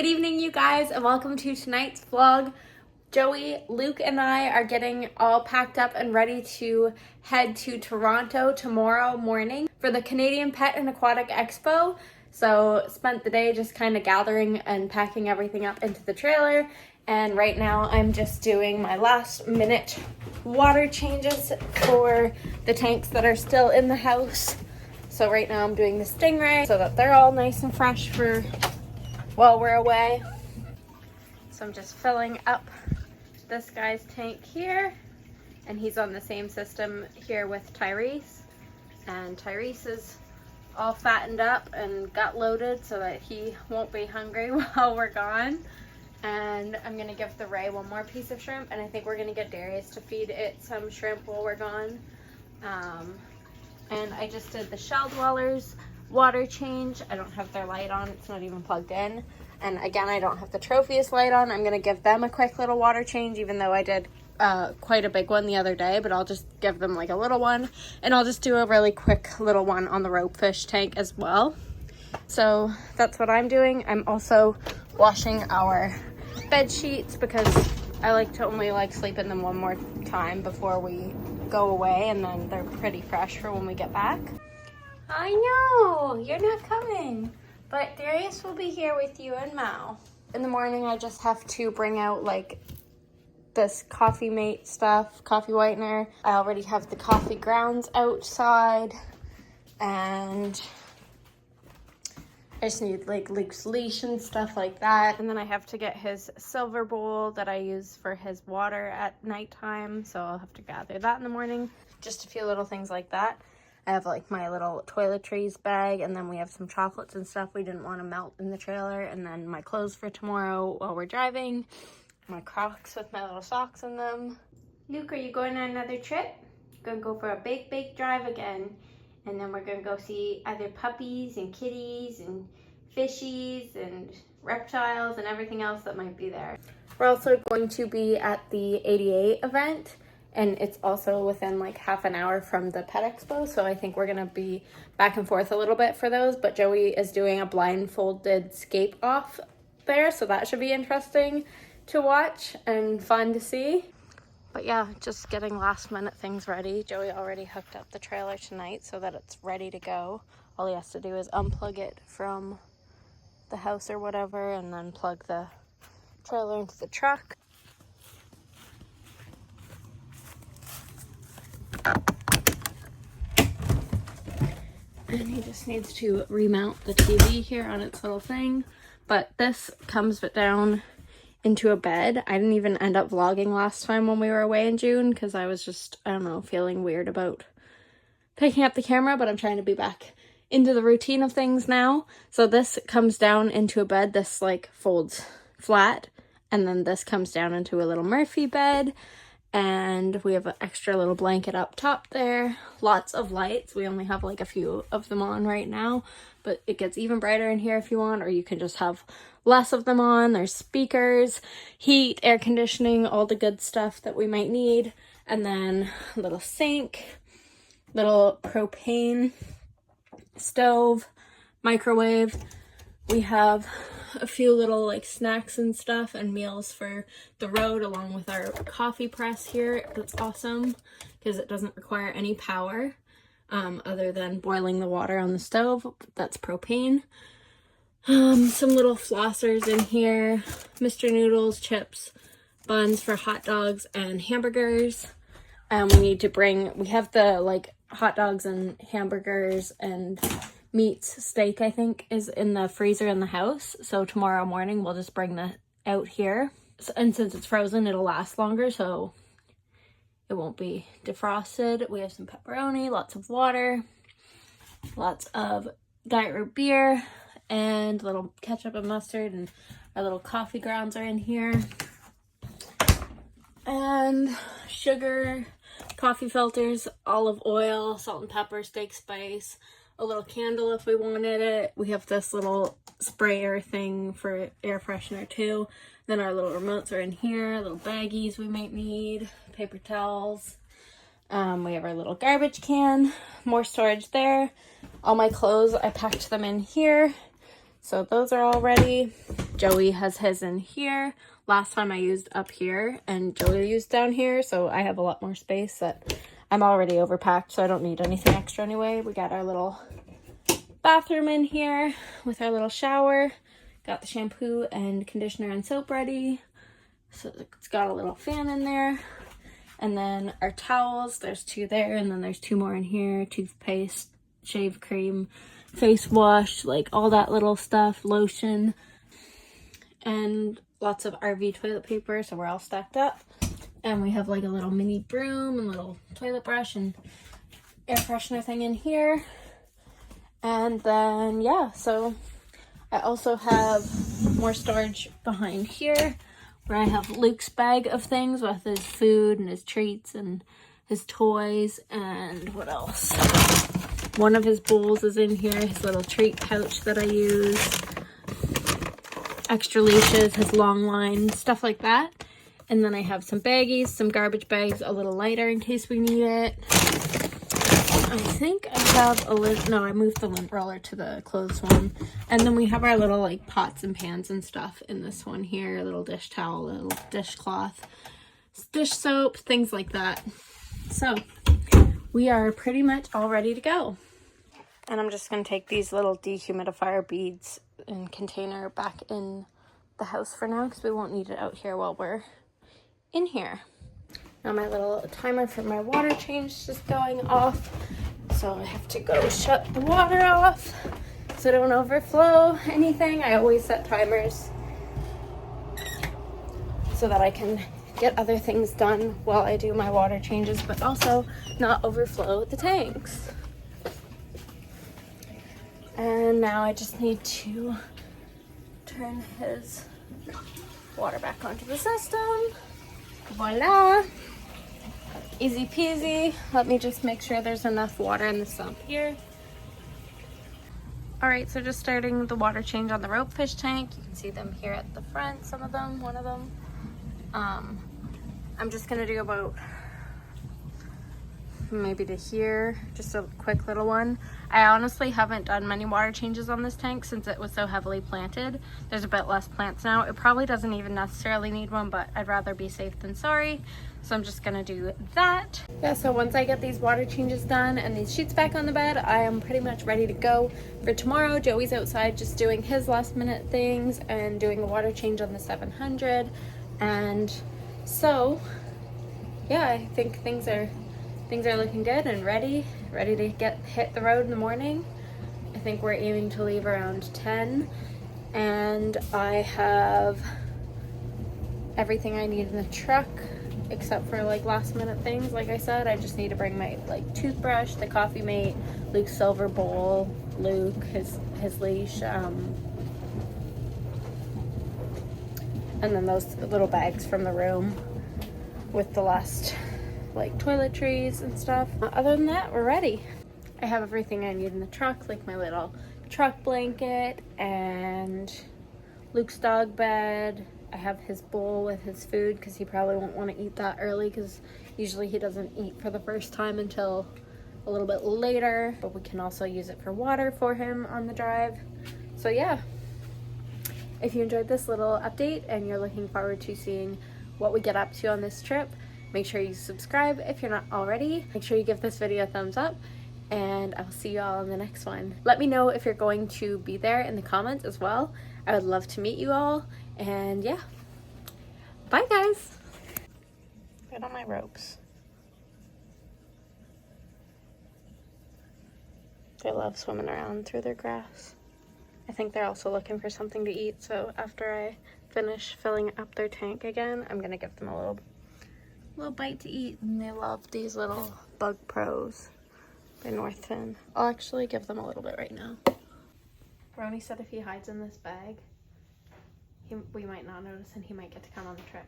Good evening, you guys, and welcome to tonight's vlog. Joey, Luke, and I are getting all packed up and ready to head to Toronto tomorrow morning for the Canadian Pet and Aquatic Expo. So spent the day just kind of gathering and packing everything up into the trailer. And right now I'm just doing my last minute water changes for the tanks that are still in the house. So right now I'm doing the Stingray so that they're all nice and fresh for while we're away. So I'm just filling up this guy's tank here, and he's on the same system here with Tyrese, and Tyrese is all fattened up and gut loaded so that he won't be hungry while we're gone. And I'm gonna give the Ray one more piece of shrimp, and I think we're gonna get Darius to feed it some shrimp while we're gone. And I just did the shell dwellers water change. I don't have their light on, it's not even plugged in. And again, I don't have the Trophius light on. I'm gonna give them a quick little water change, even though I did quite a big one the other day, but I'll just give them like a little one. And I'll just do a really quick little one on the ropefish tank as well. So that's what I'm doing. I'm also washing our bed sheets because I like to only sleep in them one more time before we go away, and then they're pretty fresh for when we get back. I know, you're not coming, but Darius will be here with you and Mao. In the morning, I just have to bring out this coffee mate stuff, coffee whitener. I already have the coffee grounds outside, and I just need Luke's leash and stuff like that. And then I have to get his silver bowl that I use for his water at nighttime, so I'll have to gather that in the morning. Just a few little things like that. I have my little toiletries bag, and then we have some chocolates and stuff we didn't want to melt in the trailer, and then my clothes for tomorrow while we're driving, my Crocs with my little socks in them. Luke, are you going on another trip? Gonna go for a bake drive again, and then we're gonna go see other puppies and kitties and fishies and reptiles and everything else that might be there. We're also going to be at the 88 event, and it's also within half an hour from the Pet Expo, so I think we're gonna be back and forth a little bit for those, but Joey is doing a blindfolded scape off there, so that should be interesting to watch and fun to see. But yeah, just getting last minute things ready. Joey already hooked up the trailer tonight so that it's ready to go. All he has to do is unplug it from the house or whatever, and then plug the trailer into the truck. And he just needs to remount the TV here on its little thing. But this comes down into a bed. I didn't even end up vlogging last time when we were away in June because I was just, I don't know, feeling weird about picking up the camera, but I'm trying to be back into the routine of things now. So this comes down into a bed. This folds flat, and then this comes down into a little Murphy bed. And we have an extra little blanket up top there. Lots of lights. We only have a few of them on right now, but it gets even brighter in here if you want, or you can just have less of them on. There's speakers, heat, air conditioning, all the good stuff that we might need. And then a little sink, little propane stove, microwave. We have a few little snacks and stuff and meals for the road, along with our coffee press here. That's awesome because it doesn't require any power other than boiling the water on the stove. That's propane. Some little flossers in here, Mr. Noodles, chips, buns for hot dogs and hamburgers. We have the hot dogs and hamburgers and meats, steak, I think, is in the freezer in the house. So tomorrow morning we'll just bring that out here. And since it's frozen, it'll last longer, so it won't be defrosted. We have some pepperoni, lots of water, lots of diet root beer, and a little ketchup and mustard, and our little coffee grounds are in here. And sugar, coffee filters, olive oil, salt and pepper, steak spice, a little candle if we wanted it. We have this little sprayer thing for air freshener too. Then our little remotes are in here, little baggies we might need, paper towels. We have our little garbage can, more storage there. All my clothes, I packed them in here. So those are all ready. Joey has his in here. Last time I used up here and Joey used down here, so I have a lot more space that I'm already overpacked, so I don't need anything extra anyway. We got our little bathroom in here with our little shower. Got the shampoo and conditioner and soap ready. So it's got a little fan in there. And then our towels, there's 2 there, and then there's 2 more in here. Toothpaste, shave cream, face wash, like all that little stuff, lotion, and lots of RV toilet paper, so we're all stacked up. And we have like a little mini broom and little toilet brush and air freshener thing in here. And then, yeah, so I also have more storage behind here where I have Luke's bag of things with his food and his treats and his toys, and what else? One of his bowls is in here, his little treat pouch that I use, extra leashes, his long line, stuff like that. And then I have some baggies, some garbage bags, a little lighter in case we need it. I think I have a lint, no, I moved the lint roller to the clothes one. And then we have our little like pots and pans and stuff in this one here, a little dish towel, a little dishcloth, dish soap, things like that. So we are pretty much all ready to go. And I'm just going to take these little dehumidifier beads and container back in the house for now because we won't need it out here while we're in here. Now my little timer for my water change is just going off. So I have to go shut the water off so I don't overflow anything. I always set timers so that I can get other things done while I do my water changes, but also not overflow the tanks. And now I just need to turn his water back onto the system. Voila! Easy peasy. Let me just make sure there's enough water in the sump here. Alright, so just starting the water change on the rope fish tank. You can see them here at the front, some of them, one of them. I'm just gonna do about maybe to here, just a quick little one. I honestly haven't done many water changes on this tank since it was so heavily planted. There's a bit less plants now. It probably doesn't even necessarily need one, but I'd rather be safe than sorry. So I'm just gonna do that. Yeah, so once I get these water changes done and these sheets back on the bed, I am pretty much ready to go for tomorrow. Joey's outside just doing his last minute things and doing a water change on the 700. And so, yeah, I think things are looking good and ready to hit the road in the morning. I think we're aiming to leave around 10, and I have everything I need in the truck except for like last minute things. Like I said, I just need to bring my like toothbrush, the coffee mate, Luke's silver bowl, Luke, his leash, and then those little bags from the room with the last like toiletries and stuff. Other than that, we're ready. I have everything I need in the truck, like my little truck blanket and Luke's dog bed. I have his bowl with his food because he probably won't want to eat that early because usually he doesn't eat for the first time until a little bit later, but we can also use it for water for him on the drive. So yeah, if you enjoyed this little update and you're looking forward to seeing what we get up to on this trip, make sure you subscribe if you're not already. Make sure you give this video a thumbs up, and I'll see you all in the next one. Let me know if you're going to be there in the comments as well. I would love to meet you all, and yeah, bye guys. Get on my ropes. They love swimming around through their grass. I think they're also looking for something to eat, so after I finish filling up their tank again, I'm gonna give them a little bite to eat. And they love these little Bug Pros by Northfin. I'll actually give them a little bit right now. Roni said if he hides in this bag, we might not notice and he might get to come on the trip.